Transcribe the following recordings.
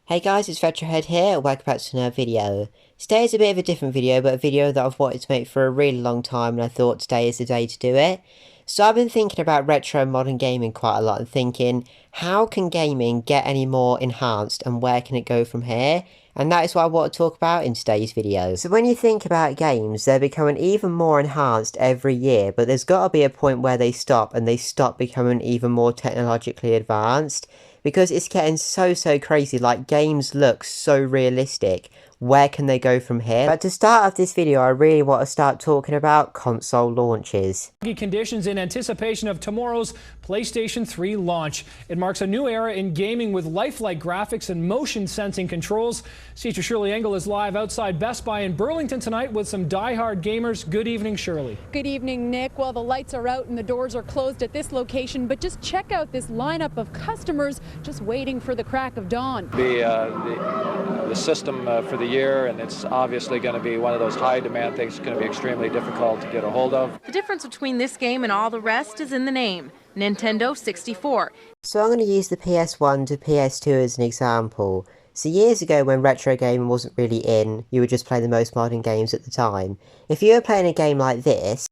Hey guys, it's Retrohead here, welcome back to another video. Today is a bit of a different video, but a video that I've wanted to make for a really long time, and I thought today is the day to do it. So I've been thinking about retro and modern gaming quite a lot and thinking, how can gaming get any more enhanced and where can it go from here? And that is what I want to talk about in today's video. So when you think about games, they're becoming even more enhanced every year, but there's got to be a point where they stop and they stop becoming even more technologically advanced. Because it's getting so crazy, like games look so realistic. Where can they go from here? But to start off this video, I really want to start talking about console launches. Conditions in anticipation of tomorrow's PlayStation 3 launch. It marks a new era in gaming with lifelike graphics and motion sensing controls. Teacher Shirley Engel is live outside Best Buy in Burlington tonight with some die-hard gamers. Good evening, Shirley. Good evening, Nick. Well, the lights are out and the doors are closed at this location, but just check out this lineup of customers just waiting for the crack of dawn. The system for the year, and it's obviously going to be one of those high demand things. It's going to be extremely difficult to get a hold of. The difference between this game and all the rest is in the name, Nintendo 64. So I'm going to use the PS1 to PS2 as an example. So years ago when retro gaming wasn't really in, you would just play the most modern games at the time. If you were playing a game like this,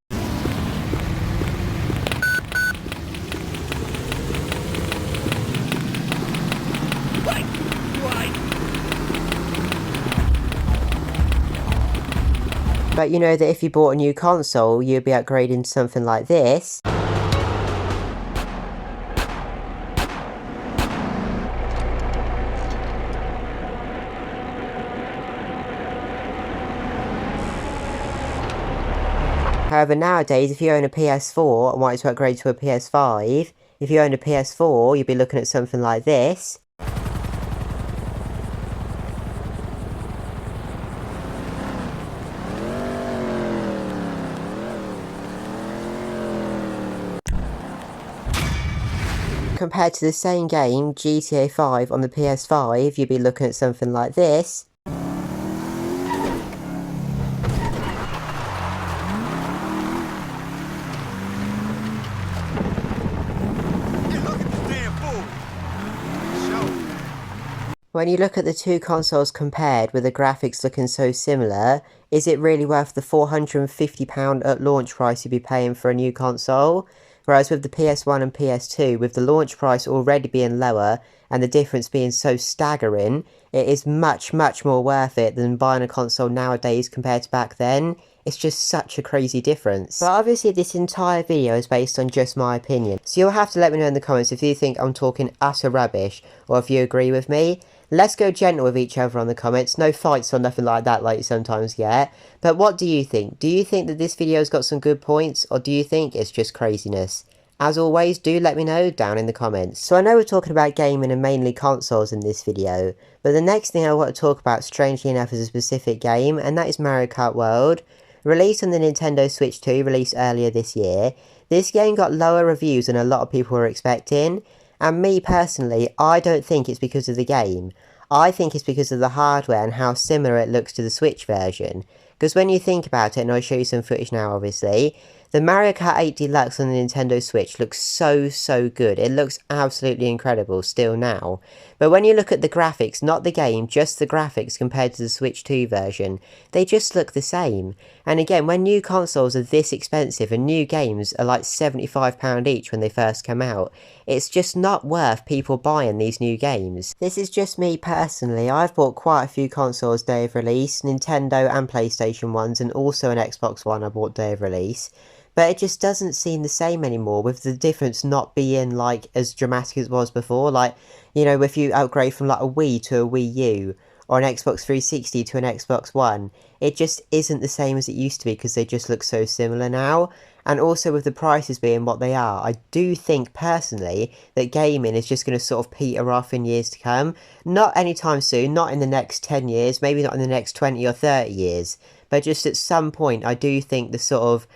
but you know that if you bought a new console, you'd be upgrading to something like this. However, nowadays, if you own a PS4 and wanted to upgrade to a PS5, if you own a PS4, you'd be looking at something like this. Compared to the same game, GTA 5 on the PS5, you'd be looking at something like this. When you look at the two consoles compared with the graphics looking so similar, is it really worth the £450 at launch price you'd be paying for a new console? Whereas with the PS1 and PS2, with the launch price already being lower and the difference being so staggering, it is much more worth it than buying a console nowadays compared to back then. It's just such a crazy difference. But obviously this entire video is based on just my opinion, so you'll have to let me know in the comments if you think I'm talking utter rubbish or if you agree with me. Let's go gentle with each other on the comments, no fights or nothing like that like you sometimes get. But what do you think? Do you think that this video's got some good points, or do you think it's just craziness? As always, do let me know down in the comments. So I know we're talking about gaming and mainly consoles in this video, but the next thing I want to talk about, strangely enough, is a specific game, and that is Mario Kart World. Released on the Nintendo Switch 2, released earlier this year. This game got lower reviews than a lot of people were expecting. And me personally, I don't think it's because of the game. I think it's because of the hardware and how similar it looks to the Switch version. Because when you think about it, and I'll show you some footage now obviously, the Mario Kart 8 Deluxe on the Nintendo Switch looks so good. It looks absolutely incredible still now. But when you look at the graphics, not the game, just the graphics compared to the Switch 2 version, they just look the same. And again, when new consoles are this expensive and new games are like £75 each when they first come out, it's just not worth people buying these new games. This is just me personally. I've bought quite a few consoles day of release, Nintendo and PlayStation ones, and also an Xbox One I bought day of release. But it just doesn't seem the same anymore, with the difference not being like as dramatic as it was before. Like, you know, if you upgrade from like a Wii to a Wii U, or an Xbox 360 to an Xbox One, it just isn't the same as it used to be because they just look so similar now. And also with the prices being what they are, I do think personally that gaming is just going to sort of peter off in years to come. Not anytime soon, not in the next 10 years, maybe not in the next 20 or 30 years. But just at some point, I do think the sort of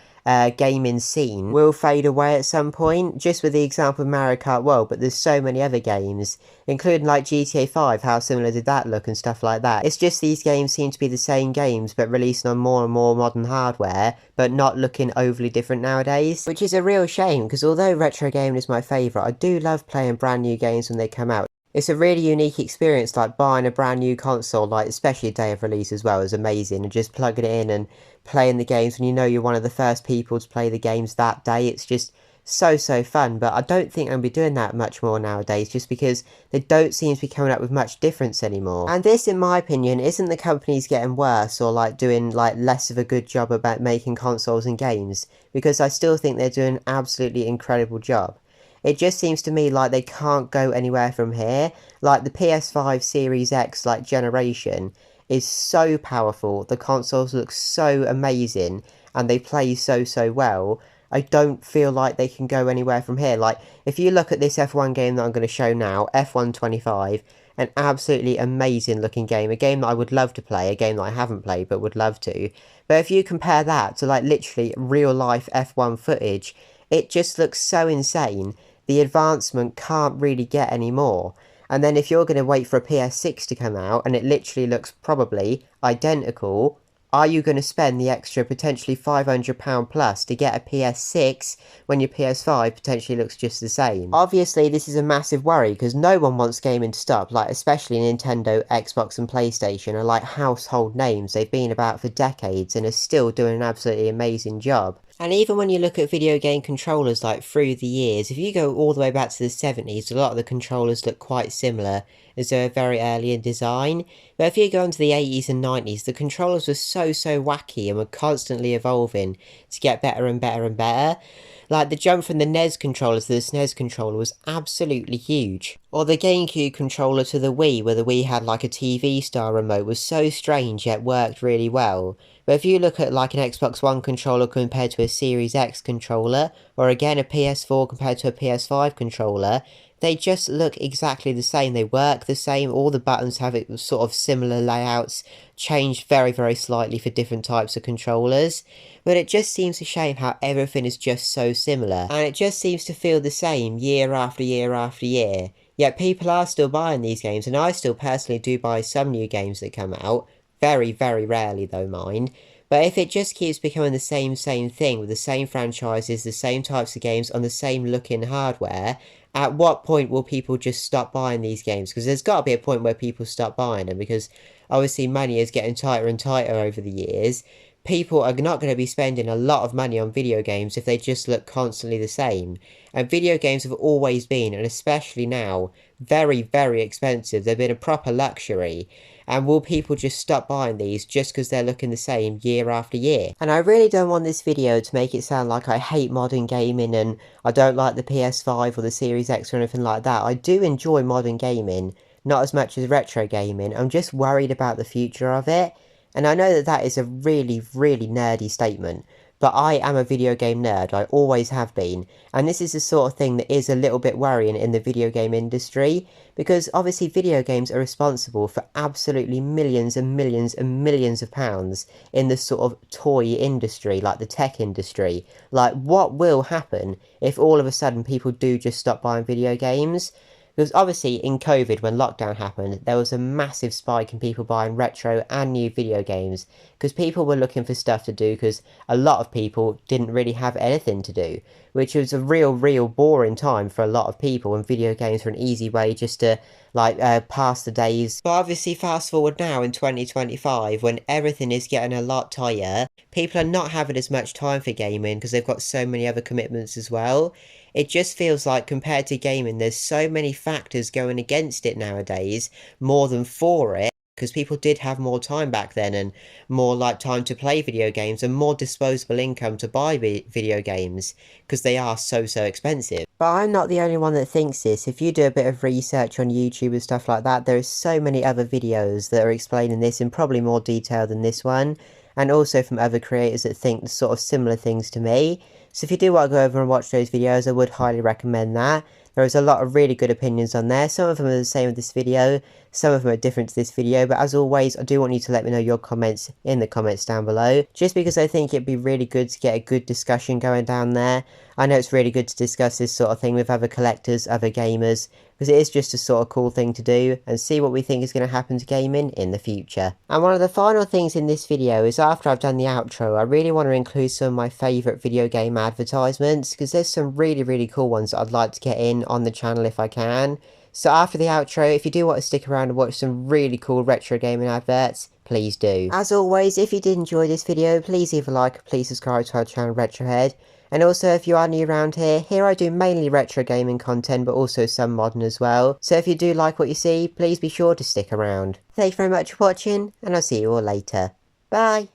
gaming scene will fade away at some point, just with the example of Mario Kart World, but there's so many other games, including like GTA 5, how similar did that look and stuff like that. It's just these games seem to be the same games, but releasing on more and more modern hardware, but not looking overly different nowadays, which is a real shame, because although retro gaming is my favourite, I do love playing brand new games when they come out. It's a really unique experience, like buying a brand new console, like especially a day of release as well, is amazing, and just plugging it in and playing the games when you know you're one of the first people to play the games that day. It's just so fun. But I don't think I'm gonna be doing that much more nowadays, just because they don't seem to be coming up with much difference anymore. And this, in my opinion, isn't the companies getting worse or like doing like less of a good job about making consoles and games, because I still think they're doing an absolutely incredible job. It just seems to me like they can't go anywhere from here. Like the PS5 Series X like generation is so powerful. The consoles look so amazing and they play so well. I don't feel like they can go anywhere from here. Like if you look at this F1 game that I'm going to show now, F1 25, an absolutely amazing looking game, a game that I would love to play, a game that I haven't played but would love to. But if you compare that to like literally real life F1 footage, it just looks so insane. The advancement can't really get any more. And then if you're going to wait for a PS6 to come out and it literally looks probably identical, are you going to spend the extra potentially £500 plus to get a PS6 when your PS5 potentially looks just the same? Obviously this is a massive worry because no one wants gaming to stop, like especially Nintendo, Xbox and PlayStation are like household names. They've been about for decades and are still doing an absolutely amazing job. And even when you look at video game controllers like through the years, if you go all the way back to the 70s, a lot of the controllers look quite similar as they were very early in design. But if you go into the 80s and 90s, the controllers were so wacky and were constantly evolving to get better and better and better. Like the jump from the NES controller to the SNES controller was absolutely huge. Or the GameCube controller to the Wii, where the Wii had like a TV style remote, was so strange yet worked really well. But if you look at like an Xbox One controller compared to a Series X controller, or again a PS4 compared to a PS5 controller, they just look exactly the same. They work the same. All the buttons have sort of similar layouts, changed very slightly for different types of controllers. But it just seems a shame how everything is just so similar. And it just seems to feel the same year after year after year. Yet people are still buying these games, and I still personally do buy some new games that come out. Very rarely though, mind. But if it just keeps becoming the same thing with the same franchises, the same types of games on the same looking hardware, at what point will people just stop buying these games? Because there's got to be a point where people stop buying them, because obviously money is getting tighter and tighter over the years. People are not going to be spending a lot of money on video games if they just look constantly the same. And video games have always been, and especially now, very expensive. They've been a proper luxury. And will people just stop buying these just because they're looking the same year after year? And I really don't want this video to make it sound like I hate modern gaming and I don't like the PS5 or the Series X or anything like that. I do enjoy modern gaming, not as much as retro gaming. I'm just worried about the future of it. And I know that that is a really nerdy statement, but I am a video game nerd, I always have been, and this is the sort of thing that is a little bit worrying in the video game industry, because obviously video games are responsible for absolutely millions and millions of pounds in the sort of toy industry, like the tech industry. Like, what will happen if all of a sudden people do just stop buying video games? Because obviously in COVID, when lockdown happened, there was a massive spike in people buying retro and new video games, because people were looking for stuff to do, because a lot of people didn't really have anything to do, which was a real boring time for a lot of people, and video games were an easy way just to like pass the days. But obviously fast forward now in 2025, when everything is getting a lot tighter, people are not having as much time for gaming because they've got so many other commitments as well. It just feels like compared to gaming, there's so many factors going against it nowadays, more than for it, because people did have more time back then and more like time to play video games and more disposable income to buy video games, because they are so expensive. But I'm not the only one that thinks this. If you do a bit of research on YouTube and stuff like that, there are so many other videos that are explaining this in probably more detail than this one, and also from other creators that think sort of similar things to me. So if you do want to go over and watch those videos, I would highly recommend that. There is a lot of really good opinions on there. Some of them are the same with this video, some of them are different to this video, but as always, I do want you to let me know your comments in the comments down below, just because I think it'd be really good to get a good discussion going down there. I know it's really good to discuss this sort of thing with other collectors, other gamers, because it is just a sort of cool thing to do, and see what we think is going to happen to gaming in the future. And one of the final things in this video is, after I've done the outro, I really want to include some of my favourite video game advertisements, because there's some really cool ones that I'd like to get in on the channel if I can. So after the outro, if you do want to stick around and watch some really cool retro gaming adverts, please do. As always, if you did enjoy this video, please leave a like and please subscribe to our channel Retrohead. And also, if you are new around here I do mainly retro gaming content, but also some modern as well. So if you do like what you see, please be sure to stick around. Thank you very much for watching, and I'll see you all later. Bye!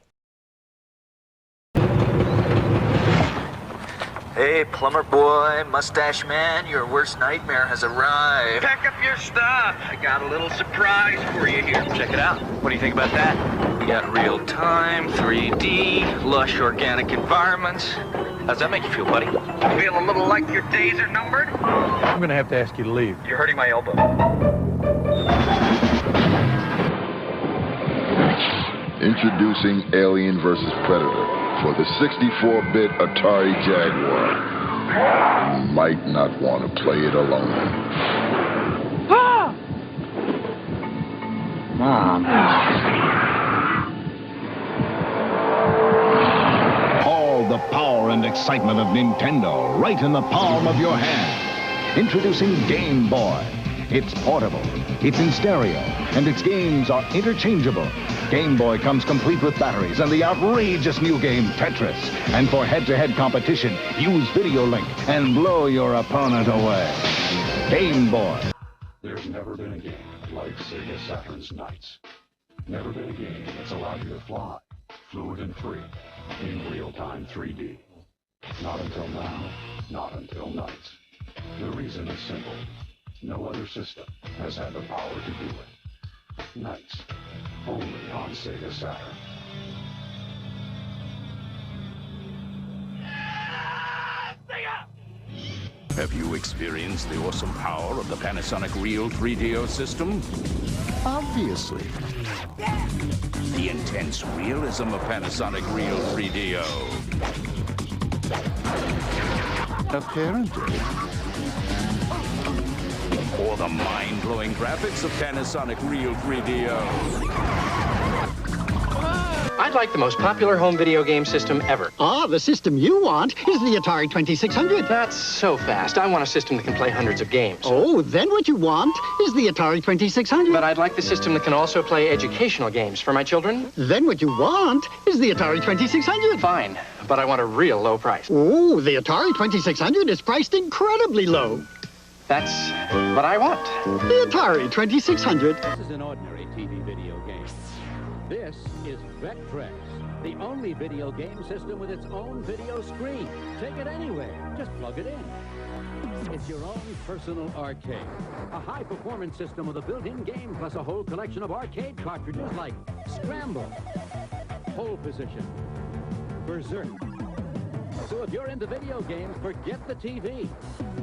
Hey, plumber boy, mustache man, your worst nightmare has arrived. Pack up your stuff. I got a little surprise for you here. Check it out. What do you think about that? We got real time, 3D, lush organic environments. How's that make you feel, buddy? Feel a little like your days are numbered? I'm gonna have to ask you to leave. You're hurting my elbow. Introducing Alien vs. Predator for the 64-bit Atari Jaguar. You might not want to play it alone. Ah! Mom. All the power and excitement of Nintendo right in the palm of your hand. Introducing Game Boy. It's portable, it's in stereo, and its games are interchangeable. Game Boy comes complete with batteries and the outrageous new game Tetris. And for head-to-head competition, use Video Link and blow your opponent away. Game Boy. There's never been a game like Sega Saturn's Knights. Never been a game that's allowed you to fly, fluid and free, in real-time 3D. Not until now, not until Knights. The reason is simple. No other system has had the power to do it. Knights, only on Sega Saturn. Have you experienced the awesome power of the Panasonic Real 3DO system? Obviously. The intense realism of Panasonic Real 3DO. Apparently. Or the mind-blowing graphics of Panasonic Real 3DO. I'd like the most popular home video game system ever. Ah, the system you want is the Atari 2600. That's so fast. I want a system that can play hundreds of games. Oh, then what you want is the Atari 2600. But I'd like the system that can also play educational games for my children. Then what you want is the Atari 2600. Fine, but I want a real low price. Oh, the Atari 2600 is priced incredibly low. That's what I want. The Atari 2600. This is an ordinary TV video game. This is Vectrex, the only video game system with its own video screen. Take it anywhere. Just plug it in. It's your own personal arcade. A high-performance system with a built-in game plus a whole collection of arcade cartridges like Scramble, Pole Position, Berserk. So if you're into video games, forget the TV.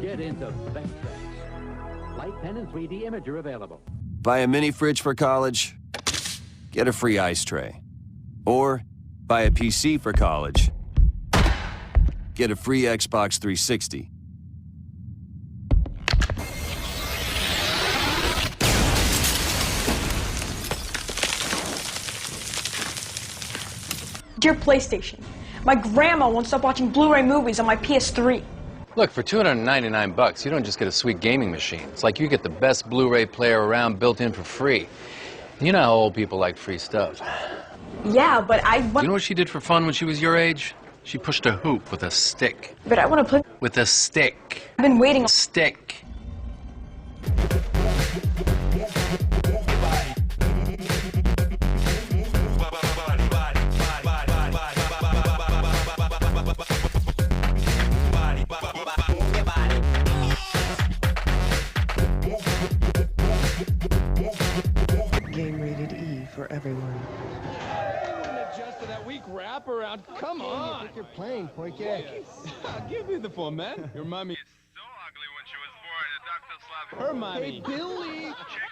Get into Vectrex. Light pen and 3D imager available. Buy a mini fridge for college, get a free ice tray. Or buy a PC for college, get a free Xbox 360. Dear PlayStation, my grandma won't stop watching Blu-ray movies on my PS3. Look, for $299, you don't just get a sweet gaming machine. It's like you get the best Blu-ray player around built in for free. You know how old people like free stuff. Yeah, but I want... You know what she did for fun when she was your age? She pushed a hoop with a stick. But I want to play... With a stick. I've been waiting... A stick. Game rated E for everyone. That weak wraparound. Come on. I think you're playing, Poike. Give me the format. Your mommy is so ugly when she was born. The doctor slapped her mommy. Hey, Billy. Check